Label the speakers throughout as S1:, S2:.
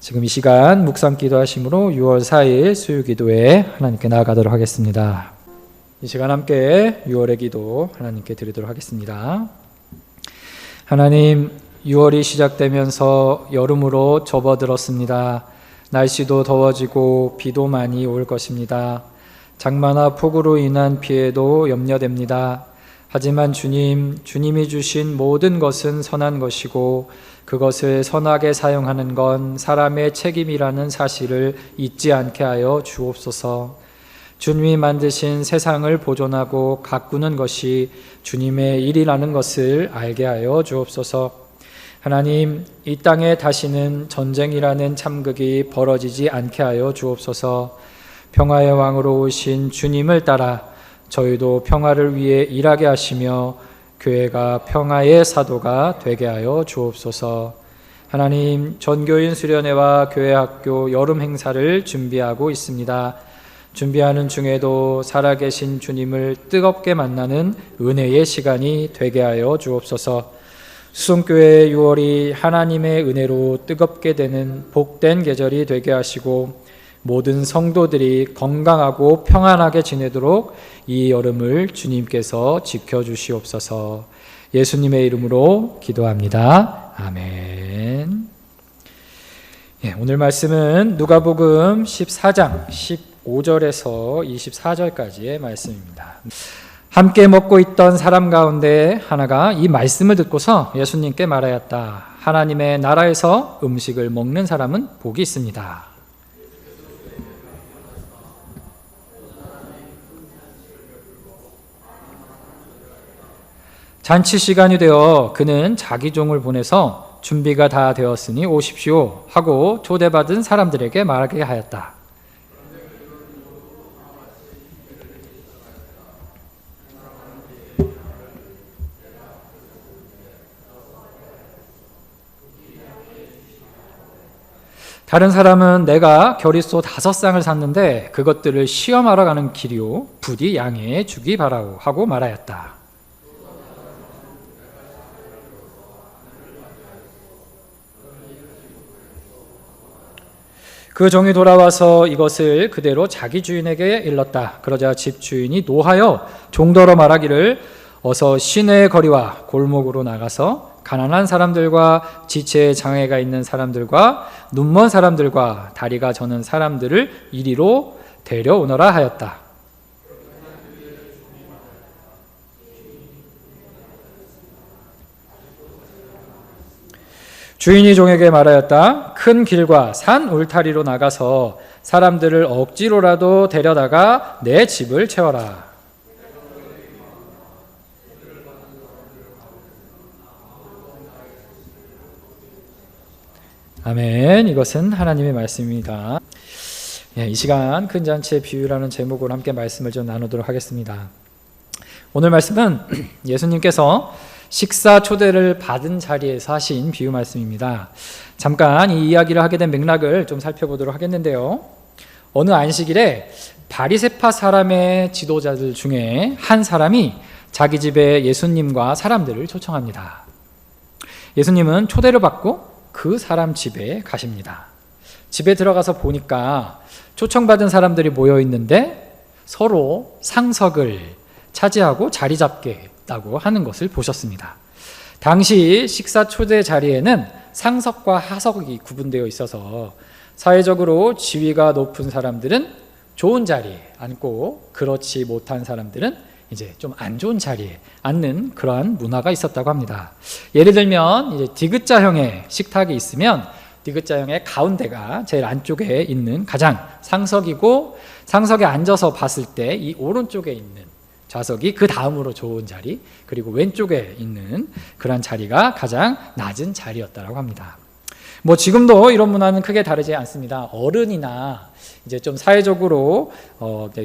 S1: 지금 이 시간 묵상 기도하심으로 6월 4일 수요기도에 하나님께 나아가도록 하겠습니다. 이 시간 함께 6월의 기도 하나님께 드리도록 하겠습니다. 하나님, 6월이 시작되면서 여름으로 접어들었습니다. 날씨도 더워지고 비도 많이 올 것입니다. 장마나 폭우로 인한 피해도 염려됩니다. 하지만 주님이 주신 모든 것은 선한 것이고 그것을 선하게 사용하는 건 사람의 책임이라는 사실을 잊지 않게 하여 주옵소서. 주님이 만드신 세상을 보존하고 가꾸는 것이 주님의 일이라는 것을 알게 하여 주옵소서. 하나님, 이 땅에 다시는 전쟁이라는 참극이 벌어지지 않게 하여 주옵소서. 평화의 왕으로 오신 주님을 따라 저희도 평화를 위해 일하게 하시며 교회가 평화의 사도가 되게 하여 주옵소서. 하나님, 전교인 수련회와 교회학교 여름 행사를 준비하고 있습니다. 준비하는 중에도 살아계신 주님을 뜨겁게 만나는 은혜의 시간이 되게 하여 주옵소서. 수성교회의 6월이 하나님의 은혜로 뜨겁게 되는 복된 계절이 되게 하시고 모든 성도들이 건강하고 평안하게 지내도록 이 여름을 주님께서 지켜주시옵소서. 예수님의 이름으로 기도합니다. 아멘. 오늘 말씀은 누가복음 14장 15절에서 24절까지의 말씀입니다. 함께 먹고 있던 사람 가운데 하나가 이 말씀을 듣고서 예수님께 말하였다. 하나님의 나라에서 음식을 먹는 사람은 복이 있습니다. 잔치 시간이 되어 그는 자기 종을 보내서 준비가 다 되었으니 오십시오 하고 초대받은 사람들에게 말하게 하였다. 다른 사람은 내가 겨릿소 5쌍을 샀는데 그것들을 시험하러 가는 길이요 부디 양해해 주기 바라오 하고 말하였다. 그 종이 돌아와서 이것을 그대로 자기 주인에게 일렀다. 그러자 집 주인이 노하여 종더러 말하기를 어서 시내의 거리와 골목으로 나가서 가난한 사람들과 지체에 장애가 있는 사람들과 눈먼 사람들과 다리가 저는 사람들을 이리로 데려오너라 하였다. 주인이 종에게 말하였다. 큰 길과 산 울타리로 나가서 사람들을 억지로라도 데려다가 내 집을 채워라. 아멘. 이것은 하나님의 말씀입니다. 이 시간 큰 잔치의 비유라는 제목으로 함께 말씀을 좀 나누도록 하겠습니다. 오늘 말씀은 예수님께서 식사 초대를 받은 자리에서 하신 비유 말씀입니다. 잠깐 이 이야기를 하게 된 맥락을 좀 살펴보도록 하겠는데요. 어느 안식일에 바리새파 사람의 지도자들 중에 한 사람이 자기 집에 예수님과 사람들을 초청합니다. 예수님은 초대를 받고 그 사람 집에 가십니다. 집에 들어가서 보니까 초청받은 사람들이 모여 있는데 서로 상석을 차지하고 자리 잡겠다고 하는 것을 보셨습니다. 당시 식사 초대 자리에는 상석과 하석이 구분되어 있어서 사회적으로 지위가 높은 사람들은 좋은 자리에 앉고 그렇지 못한 사람들은 이제 좀 안 좋은 자리에 앉는 그러한 문화가 있었다고 합니다. 예를 들면 이제 디귿자형의 식탁이 있으면 디귿자형의 가운데가 제일 안쪽에 있는 가장 상석이고 상석에 앉아서 봤을 때 이 오른쪽에 있는 좌석이 그 다음으로 좋은 자리, 그리고 왼쪽에 있는 그런 자리가 가장 낮은 자리였다고 합니다. 지금도 이런 문화는 크게 다르지 않습니다. 어른이나 이제 좀 사회적으로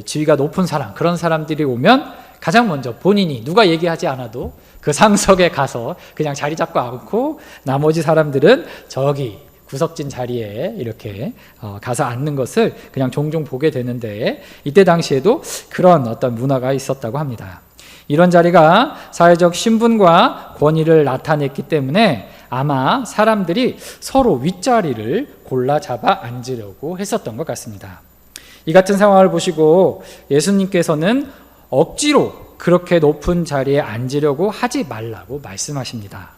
S1: 지위가 높은 사람, 그런 사람들이 오면 가장 먼저 본인이 누가 얘기하지 않아도 그 상석에 가서 그냥 자리 잡고 앉고 나머지 사람들은 저기 구석진 자리에 이렇게 가서 앉는 것을 그냥 종종 보게 되는데 이때 당시에도 그런 어떤 문화가 있었다고 합니다. 이런 자리가 사회적 신분과 권위를 나타냈기 때문에 아마 사람들이 서로 윗자리를 골라 잡아 앉으려고 했었던 것 같습니다. 이 같은 상황을 보시고 예수님께서는 억지로 그렇게 높은 자리에 앉으려고 하지 말라고 말씀하십니다.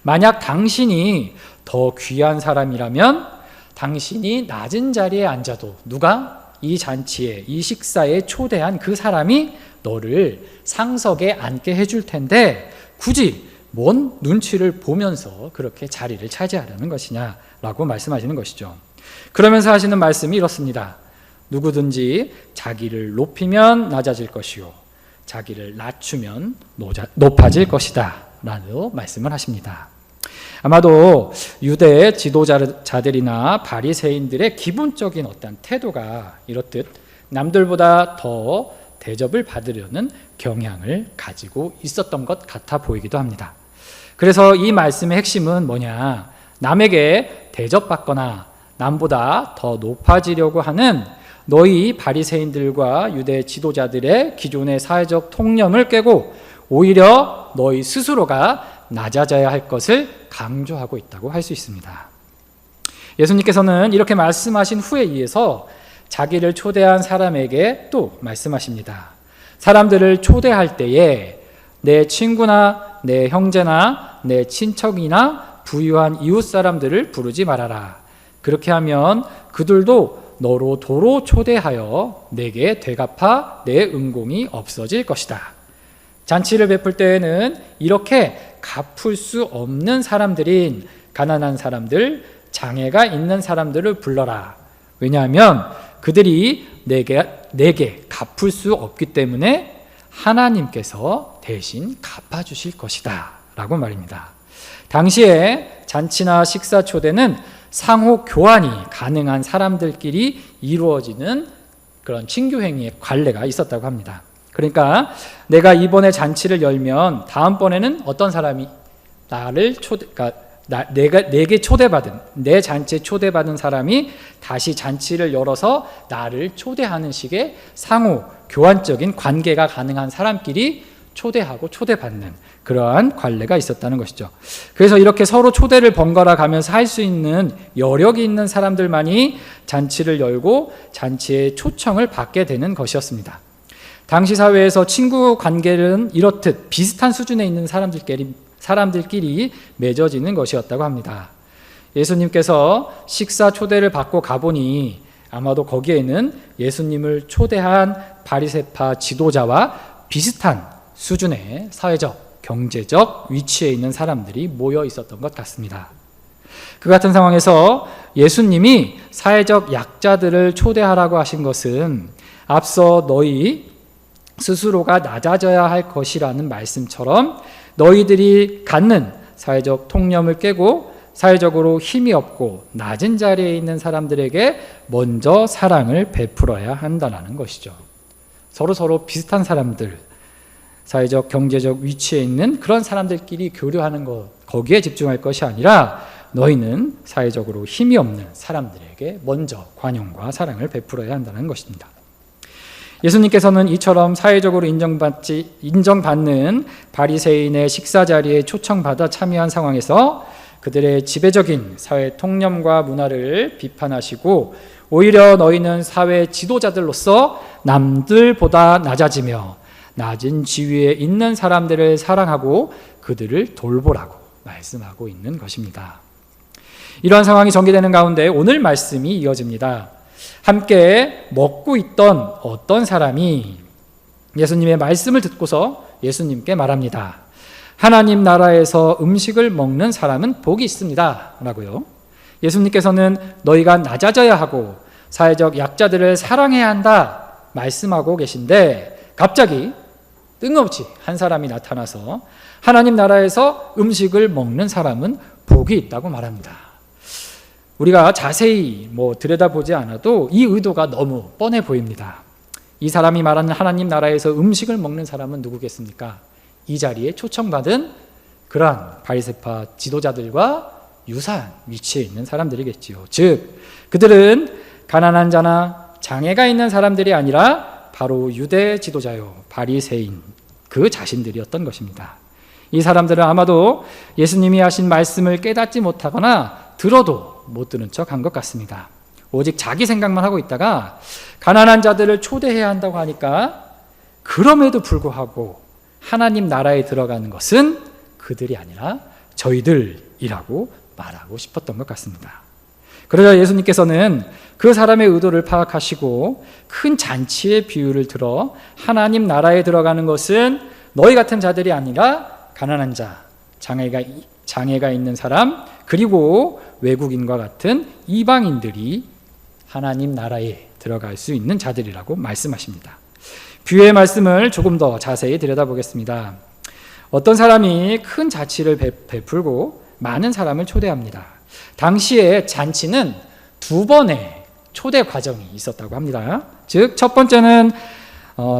S1: 만약 당신이 더 귀한 사람이라면 당신이 낮은 자리에 앉아도 누가 이 잔치에, 이 식사에 초대한 그 사람이 너를 상석에 앉게 해줄 텐데 굳이 뭔 눈치를 보면서 그렇게 자리를 차지하려는 것이냐라고 말씀하시는 것이죠. 그러면서 하시는 말씀이 이렇습니다. 누구든지 자기를 높이면 낮아질 것이요 자기를 낮추면 높아질 것이다 라고 말씀을 하십니다. 아마도 유대 지도자들이나 바리새인들의 기본적인 어떤 태도가 이렇듯 남들보다 더 대접을 받으려는 경향을 가지고 있었던 것 같아 보이기도 합니다. 그래서 이 말씀의 핵심은 뭐냐? 남에게 대접받거나 남보다 더 높아지려고 하는 너희 바리새인들과 유대 지도자들의 기존의 사회적 통념을 깨고 오히려 너희 스스로가 낮아져야 할 것을 강조하고 있다고 할 수 있습니다. 예수님께서는 이렇게 말씀하신 후에 이어서 자기를 초대한 사람에게 또 말씀하십니다. 사람들을 초대할 때에 내 친구나 내 형제나 내 친척이나 부유한 이웃 사람들을 부르지 말아라. 그렇게 하면 그들도 너로 도로 초대하여 내게 되갚아 내 은공이 없어질 것이다. 잔치를 베풀 때에는 이렇게 갚을 수 없는 사람들인 가난한 사람들, 장애가 있는 사람들을 불러라. 왜냐하면 그들이 내게 갚을 수 없기 때문에 하나님께서 대신 갚아주실 것이다 라고 말입니다. 당시에 잔치나 식사 초대는 상호 교환이 가능한 사람들끼리 이루어지는 그런 친교행위의 관례가 있었다고 합니다. 그러니까 내가 이번에 잔치를 열면 다음번에는 어떤 사람이 나를 내게 초대받은, 내 잔치에 초대받은 사람이 다시 잔치를 열어서 나를 초대하는 식의 상호 교환적인 관계가 가능한 사람끼리 초대하고 초대받는 그러한 관례가 있었다는 것이죠. 그래서 이렇게 서로 초대를 번갈아 가면서 할 수 있는 여력이 있는 사람들만이 잔치를 열고 잔치에 초청을 받게 되는 것이었습니다. 당시 사회에서 친구 관계는 이렇듯 비슷한 수준에 있는 사람들끼리 맺어지는 것이었다고 합니다. 예수님께서 식사 초대를 받고 가보니 아마도 거기에는 예수님을 초대한 바리새파 지도자와 비슷한 수준의 사회적, 경제적 위치에 있는 사람들이 모여 있었던 것 같습니다. 그 같은 상황에서 예수님이 사회적 약자들을 초대하라고 하신 것은 앞서 너희 스스로가 낮아져야 할 것이라는 말씀처럼 너희들이 갖는 사회적 통념을 깨고 사회적으로 힘이 없고 낮은 자리에 있는 사람들에게 먼저 사랑을 베풀어야 한다는 것이죠. 서로 비슷한 사람들, 사회적 경제적 위치에 있는 그런 사람들끼리 교류하는 것, 거기에 집중할 것이 아니라 너희는 사회적으로 힘이 없는 사람들에게 먼저 관용과 사랑을 베풀어야 한다는 것입니다. 예수님께서는 이처럼 사회적으로 인정받는 바리새인의 식사 자리에 초청받아 참여한 상황에서 그들의 지배적인 사회 통념과 문화를 비판하시고 오히려 너희는 사회 지도자들로서 남들보다 낮아지며 낮은 지위에 있는 사람들을 사랑하고 그들을 돌보라고 말씀하고 있는 것입니다. 이러한 상황이 전개되는 가운데 오늘 말씀이 이어집니다. 함께 먹고 있던 어떤 사람이 예수님의 말씀을 듣고서 예수님께 말합니다. 하나님 나라에서 음식을 먹는 사람은 복이 있습니다 라고요. 예수님께서는 너희가 낮아져야 하고 사회적 약자들을 사랑해야 한다 말씀하고 계신데 갑자기 뜬금없이 한 사람이 나타나서 하나님 나라에서 음식을 먹는 사람은 복이 있다고 말합니다. 우리가 자세히 들여다보지 않아도 이 의도가 너무 뻔해 보입니다. 이 사람이 말하는 하나님 나라에서 음식을 먹는 사람은 누구겠습니까? 이 자리에 초청받은 그러한 바리새파 지도자들과 유사한 위치에 있는 사람들이겠지요. 즉 그들은 가난한 자나 장애가 있는 사람들이 아니라 바로 유대 지도자요 바리새인 그 자신들이었던 것입니다. 이 사람들은 아마도 예수님이 하신 말씀을 깨닫지 못하거나 들어도 못 들은 척 한 것 같습니다. 오직 자기 생각만 하고 있다가 가난한 자들을 초대해야 한다고 하니까 그럼에도 불구하고 하나님 나라에 들어가는 것은 그들이 아니라 저희들이라고 말하고 싶었던 것 같습니다. 그러자 예수님께서는 그 사람의 의도를 파악하시고 큰 잔치의 비유를 들어 하나님 나라에 들어가는 것은 너희 같은 자들이 아니라 가난한 자, 장애가 있는 사람, 그리고 외국인과 같은 이방인들이 하나님 나라에 들어갈 수 있는 자들이라고 말씀하십니다. 비유의 말씀을 조금 더 자세히 들여다보겠습니다. 어떤 사람이 큰 잔치를 베풀고 많은 사람을 초대합니다. 당시에 잔치는 2번의 초대 과정이 있었다고 합니다. 즉, 첫 번째는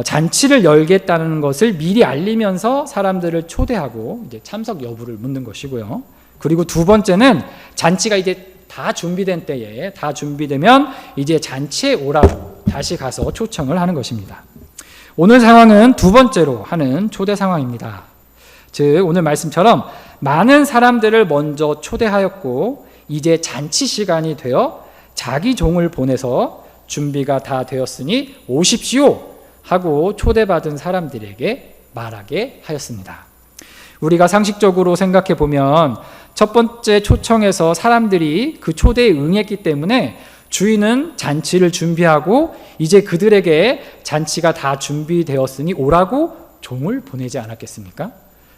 S1: 잔치를 열겠다는 것을 미리 알리면서 사람들을 초대하고 이제 참석 여부를 묻는 것이고요. 그리고 두 번째는 잔치가 이제 다 준비된 때에 다 준비되면 이제 잔치에 오라고 다시 가서 초청을 하는 것입니다. 오늘 상황은 두 번째로 하는 초대 상황입니다. 즉, 오늘 말씀처럼 많은 사람들을 먼저 초대하였고 이제 잔치 시간이 되어 자기 종을 보내서 준비가 다 되었으니 오십시오 하고 초대받은 사람들에게 말하게 하였습니다. 우리가 상식적으로 생각해 보면 첫 번째 초청에서 사람들이 그 초대에 응했기 때문에 주인은 잔치를 준비하고 이제 그들에게 잔치가 다 준비되었으니 오라고 종을 보내지 않았겠습니까?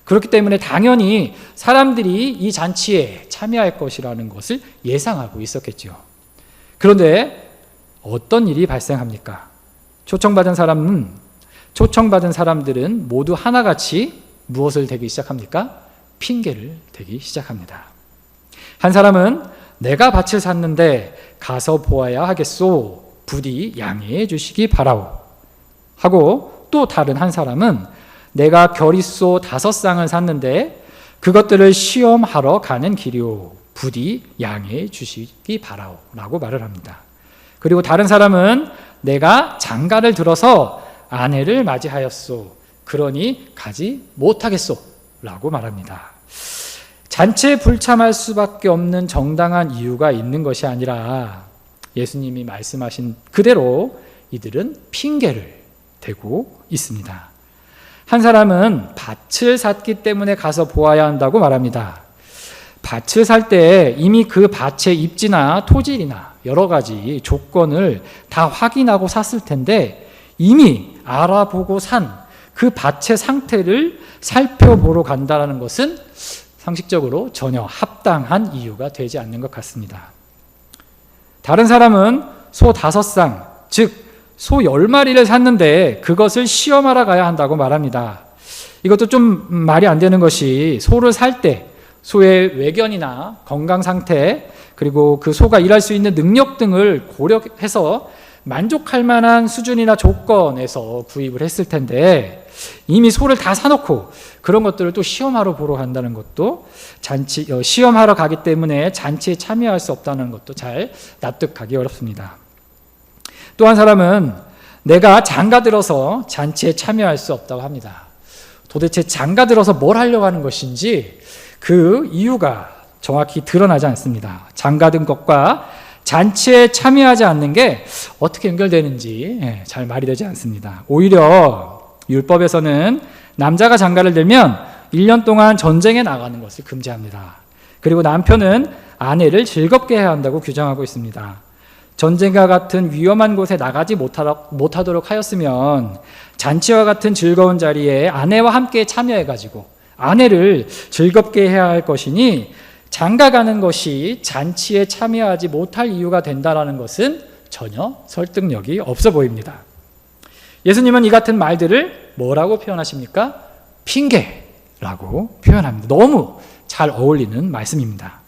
S1: 그렇기 때문에 당연히 사람들이 이 잔치에 참여할 것이라는 것을 예상하고 있었겠죠. 그런데 어떤 일이 발생합니까? 초청받은 사람들은 모두 하나같이 무엇을 대기 시작합니까? 핑계를 대기 시작합니다. 한 사람은 내가 밭을 샀는데 가서 보아야 하겠소. 부디 양해해 주시기 바라오. 하고 또 다른 한 사람은 내가 겨릿소 5쌍을 샀는데 그것들을 시험하러 가는 길이오. 부디 양해해 주시기 바라오. 라고 말을 합니다. 그리고 다른 사람은 내가 장가를 들어서 아내를 맞이하였소. 그러니 가지 못하겠소. 라고 말합니다. 잔치에 불참할 수밖에 없는 정당한 이유가 있는 것이 아니라 예수님이 말씀하신 그대로 이들은 핑계를 대고 있습니다. 한 사람은 밭을 샀기 때문에 가서 보아야 한다고 말합니다. 밭을 살 때 이미 그 밭의 입지나 토질이나 여러 가지 조건을 다 확인하고 샀을 텐데 이미 알아보고 산 그 밭의 상태를 살펴보러 간다는 것은 상식적으로 전혀 합당한 이유가 되지 않는 것 같습니다. 다른 사람은 소 5쌍, 즉 소 10마리를 샀는데 그것을 시험하러 가야 한다고 말합니다. 이것도 좀 말이 안 되는 것이 소를 살 때 소의 외견이나 건강 상태 그리고 그 소가 일할 수 있는 능력 등을 고려해서 만족할 만한 수준이나 조건에서 구입을 했을 텐데 이미 소를 다 사놓고 그런 것들을 또 시험하러 보러 간다는 것도 시험하러 가기 때문에 잔치에 참여할 수 없다는 것도 잘 납득하기 어렵습니다. 또 한 사람은 내가 장가 들어서 잔치에 참여할 수 없다고 합니다. 도대체 장가 들어서 뭘 하려고 하는 것인지 그 이유가 정확히 드러나지 않습니다. 장가 든 것과 잔치에 참여하지 않는 게 어떻게 연결되는지 잘 말이 되지 않습니다. 오히려 율법에서는 남자가 장가를 들면 1년 동안 전쟁에 나가는 것을 금지합니다. 그리고 남편은 아내를 즐겁게 해야 한다고 규정하고 있습니다. 전쟁과 같은 위험한 곳에 나가지 못하도록 하였으면 잔치와 같은 즐거운 자리에 아내와 함께 참여해가지고 아내를 즐겁게 해야 할 것이니 장가 가는 것이 잔치에 참여하지 못할 이유가 된다는 것은 전혀 설득력이 없어 보입니다. 예수님은 이 같은 말들을 뭐라고 표현하십니까? 핑계라고 표현합니다. 너무 잘 어울리는 말씀입니다.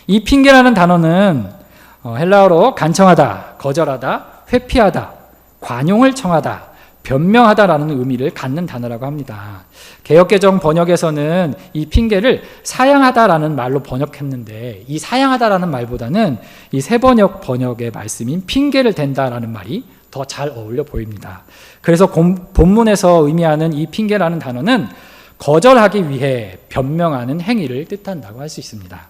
S1: 이 핑계라는 단어는 헬라어로 간청하다, 거절하다, 회피하다, 관용을 청하다, 변명하다라는 의미를 갖는 단어라고 합니다. 개역개정 번역에서는 이 핑계를 사양하다라는 말로 번역했는데 이 사양하다라는 말보다는 이 새번역 번역의 말씀인 핑계를 댄다라는 말이 더 잘 어울려 보입니다. 그래서 본문에서 의미하는 이 핑계라는 단어는 거절하기 위해 변명하는 행위를 뜻한다고 할 수 있습니다.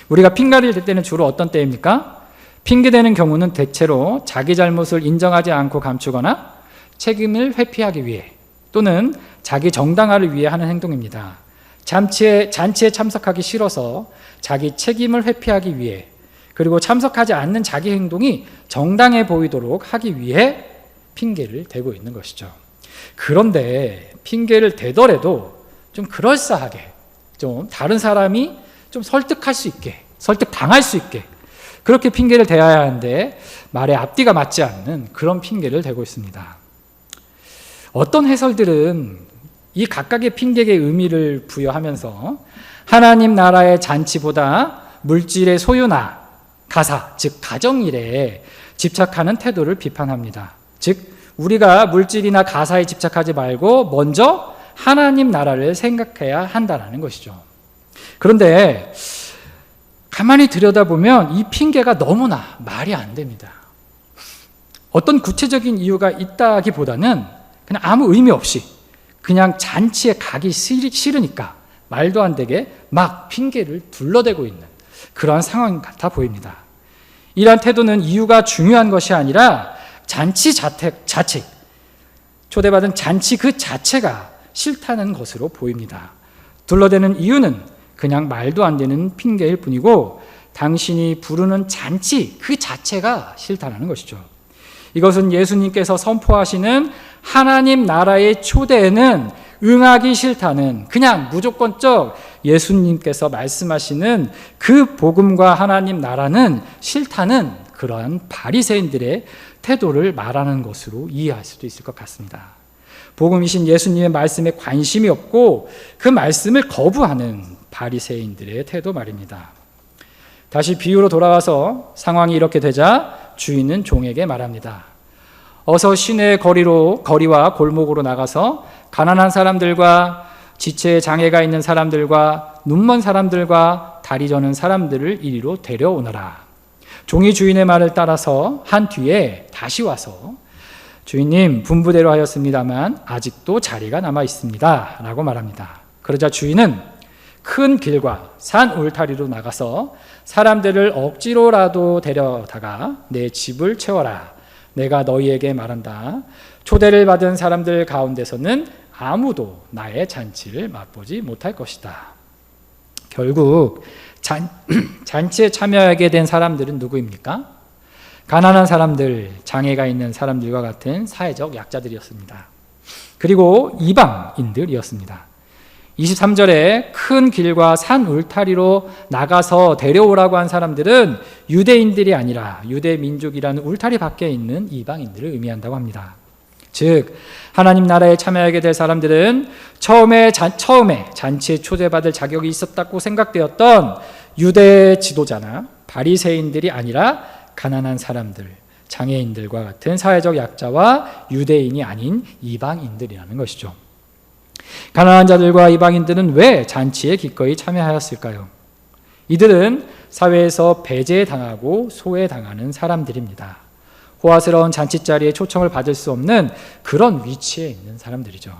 S1: 우리가 핑계를 댈 때는 주로 어떤 때입니까? 핑계대는 경우는 대체로 자기 잘못을 인정하지 않고 감추거나 책임을 회피하기 위해 또는 자기 정당화를 위해 하는 행동입니다. 잔치에 참석하기 싫어서 자기 책임을 회피하기 위해, 그리고 참석하지 않는 자기 행동이 정당해 보이도록 하기 위해 핑계를 대고 있는 것이죠. 그런데 핑계를 대더라도 좀 그럴싸하게, 좀 다른 사람이 좀 설득할 수 있게, 설득당할 수 있게 그렇게 핑계를 대야 하는데 말의 앞뒤가 맞지 않는 그런 핑계를 대고 있습니다. 어떤 해설들은 이 각각의 핑계의 의미를 부여하면서 하나님 나라의 잔치보다 물질의 소유나 가사, 즉 가정일에 집착하는 태도를 비판합니다. 즉 우리가 물질이나 가사에 집착하지 말고 먼저 하나님 나라를 생각해야 한다는 것이죠. 그런데 가만히 들여다보면 이 핑계가 너무나 말이 안 됩니다. 어떤 구체적인 이유가 있다기보다는 그냥 아무 의미 없이 그냥 잔치에 가기 싫으니까 말도 안 되게 막 핑계를 둘러대고 있는 그러한 상황 같아 보입니다. 이러한 태도는 이유가 중요한 것이 아니라 잔치 자체, 초대받은 잔치 그 자체가 싫다는 것으로 보입니다. 둘러대는 이유는 그냥 말도 안 되는 핑계일 뿐이고 당신이 부르는 잔치 그 자체가 싫다는 것이죠. 이것은 예수님께서 선포하시는 하나님 나라의 초대에는 응하기 싫다는, 그냥 무조건적 예수님께서 말씀하시는 그 복음과 하나님 나라는 싫다는 그러한 바리새인들의 태도를 말하는 것으로 이해할 수도 있을 것 같습니다. 복음이신 예수님의 말씀에 관심이 없고 그 말씀을 거부하는 바리새인들의 태도 말입니다. 다시 비유로 돌아와서 상황이 이렇게 되자 주인은 종에게 말합니다. 어서 시내 거리와 골목으로 나가서 가난한 사람들과 지체에 장애가 있는 사람들과 눈먼 사람들과 다리 저는 사람들을 이리로 데려오너라. 종이 주인의 말을 따라서 한 뒤에 다시 와서 주인님, 분부대로 하였습니다만 아직도 자리가 남아 있습니다 라고 말합니다. 그러자 주인은 큰 길과 산 울타리로 나가서 사람들을 억지로라도 데려다가 내 집을 채워라. 내가 너희에게 말한다. 초대를 받은 사람들 가운데서는 아무도 나의 잔치를 맛보지 못할 것이다. 결국 잔치에 참여하게 된 사람들은 누구입니까? 가난한 사람들, 장애가 있는 사람들과 같은 사회적 약자들이었습니다. 그리고 이방인들이었습니다. 23절에 큰 길과 산 울타리로 나가서 데려오라고 한 사람들은 유대인들이 아니라 유대 민족이라는 울타리 밖에 있는 이방인들을 의미한다고 합니다. 즉 하나님 나라에 참여하게 될 사람들은 처음에 잔치에 초대받을 자격이 있었다고 생각되었던 유대 지도자나 바리새인들이 아니라 가난한 사람들, 장애인들과 같은 사회적 약자와 유대인이 아닌 이방인들이라는 것이죠. 가난한 자들과 이방인들은 왜 잔치에 기꺼이 참여하였을까요? 이들은 사회에서 배제당하고 소외당하는 사람들입니다. 호화스러운 잔치자리에 초청을 받을 수 없는 그런 위치에 있는 사람들이죠.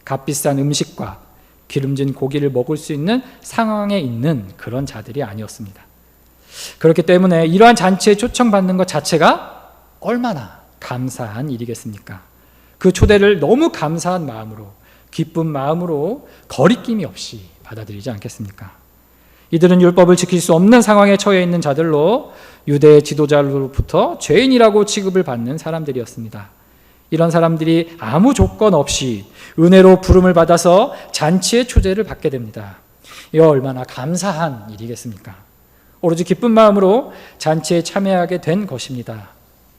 S1: 값비싼 음식과 기름진 고기를 먹을 수 있는 상황에 있는 그런 자들이 아니었습니다. 그렇기 때문에 이러한 잔치에 초청받는 것 자체가 얼마나 감사한 일이겠습니까? 그 초대를 너무 감사한 마음으로, 기쁜 마음으로 거리낌이 없이 받아들이지 않겠습니까? 이들은 율법을 지킬 수 없는 상황에 처해 있는 자들로 유대 지도자로부터 죄인이라고 취급을 받는 사람들이었습니다. 이런 사람들이 아무 조건 없이 은혜로 부름을 받아서 잔치의 초대를 받게 됩니다. 이 얼마나 감사한 일이겠습니까? 오로지 기쁜 마음으로 잔치에 참여하게 된 것입니다.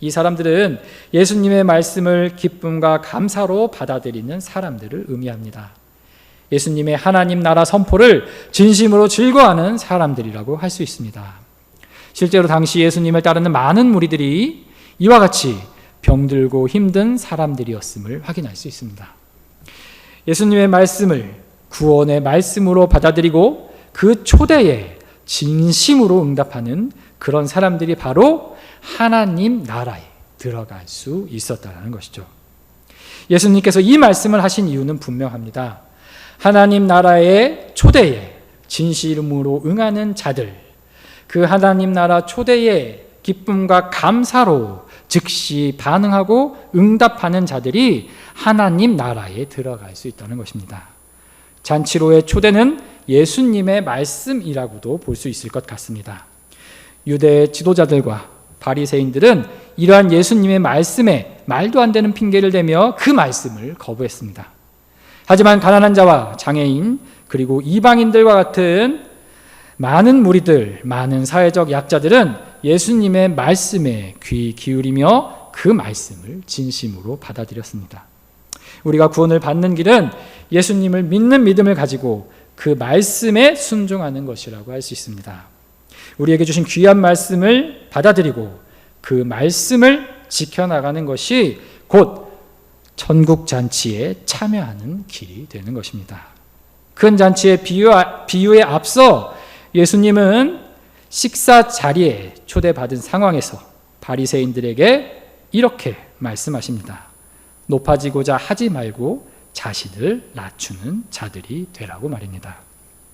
S1: 이 사람들은 예수님의 말씀을 기쁨과 감사로 받아들이는 사람들을 의미합니다. 예수님의 하나님 나라 선포를 진심으로 즐거워하는 사람들이라고 할 수 있습니다. 실제로 당시 예수님을 따르는 많은 무리들이 이와 같이 병들고 힘든 사람들이었음을 확인할 수 있습니다. 예수님의 말씀을 구원의 말씀으로 받아들이고 그 초대에 진심으로 응답하는 그런 사람들이 바로 하나님 나라에 들어갈 수 있었다는 것이죠. 예수님께서 이 말씀을 하신 이유는 분명합니다. 하나님 나라의 초대에 진실음으로 응하는 자들, 그 하나님 나라 초대에 기쁨과 감사로 즉시 반응하고 응답하는 자들이 하나님 나라에 들어갈 수 있다는 것입니다. 잔치로의 초대는 예수님의 말씀이라고도 볼 수 있을 것 같습니다. 유대 지도자들과 바리새인들은 이러한 예수님의 말씀에 말도 안 되는 핑계를 대며 그 말씀을 거부했습니다. 하지만 가난한 자와 장애인 그리고 이방인들과 같은 많은 무리들, 많은 사회적 약자들은 예수님의 말씀에 귀 기울이며 그 말씀을 진심으로 받아들였습니다. 우리가 구원을 받는 길은 예수님을 믿는 믿음을 가지고 그 말씀에 순종하는 것이라고 할 수 있습니다. 우리에게 주신 귀한 말씀을 받아들이고 그 말씀을 지켜나가는 것이 곧 천국 잔치에 참여하는 길이 되는 것입니다. 큰 잔치의 비유에 앞서 예수님은 식사 자리에 초대받은 상황에서 바리새인들에게 이렇게 말씀하십니다. 높아지고자 하지 말고 자신을 낮추는 자들이 되라고 말입니다.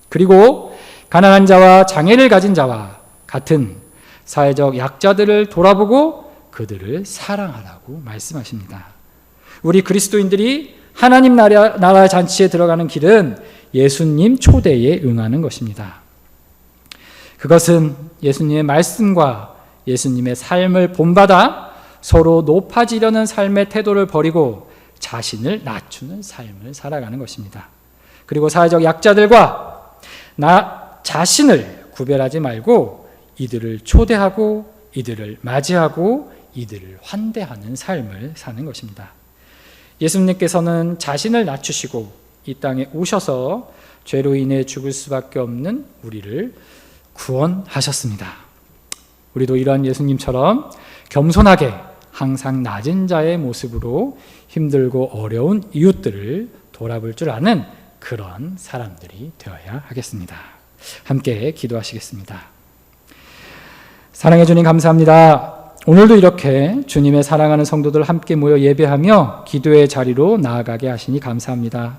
S1: 그리고 가난한 자와 장애를 가진 자와 같은 사회적 약자들을 돌아보고 그들을 사랑하라고 말씀하십니다. 우리 그리스도인들이 하나님 나라 잔치에 들어가는 길은 예수님 초대에 응하는 것입니다. 그것은 예수님의 말씀과 예수님의 삶을 본받아 서로 높아지려는 삶의 태도를 버리고 자신을 낮추는 삶을 살아가는 것입니다. 그리고 사회적 약자들과 나 자신을 구별하지 말고 이들을 초대하고 이들을 맞이하고 이들을 환대하는 삶을 사는 것입니다. 예수님께서는 자신을 낮추시고 이 땅에 오셔서 죄로 인해 죽을 수밖에 없는 우리를 구원하셨습니다. 우리도 이러한 예수님처럼 겸손하게 항상 낮은 자의 모습으로 힘들고 어려운 이웃들을 돌아볼 줄 아는 그런 사람들이 되어야 하겠습니다. 함께 기도하시겠습니다. 사랑해 주님 감사합니다. 오늘도 이렇게 주님의 사랑하는 성도들 함께 모여 예배하며 기도의 자리로 나아가게 하시니 감사합니다.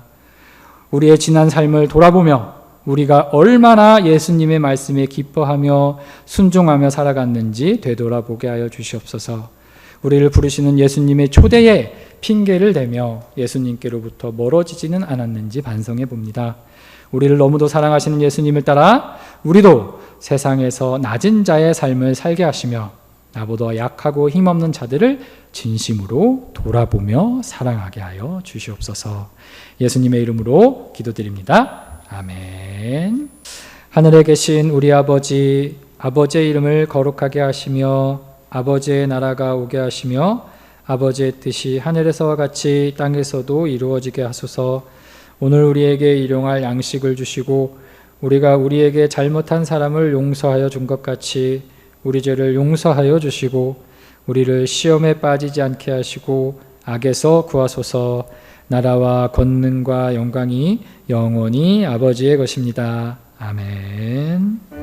S1: 우리의 지난 삶을 돌아보며 우리가 얼마나 예수님의 말씀에 기뻐하며 순종하며 살아갔는지 되돌아보게 하여 주시옵소서. 우리를 부르시는 예수님의 초대에 핑계를 대며 예수님께로부터 멀어지지는 않았는지 반성해 봅니다. 우리를 너무도 사랑하시는 예수님을 따라 우리도 세상에서 낮은 자의 삶을 살게 하시며 나보다 약하고 힘없는 자들을 진심으로 돌아보며 사랑하게 하여 주시옵소서. 예수님의 이름으로 기도드립니다. 아멘. 하늘에 계신 우리 아버지, 아버지의 이름을 거룩하게 하시며 아버지의 나라가 오게 하시며 아버지의 뜻이 하늘에서와 같이 땅에서도 이루어지게 하소서. 오늘 우리에게 일용할 양식을 주시고 우리가 우리에게 잘못한 사람을 용서하여 준 것 같이 우리 죄를 용서하여 주시고 우리를 시험에 빠지지 않게 하시고 악에서 구하소서. 나라와 권능과 영광이 영원히 아버지의 것입니다. 아멘.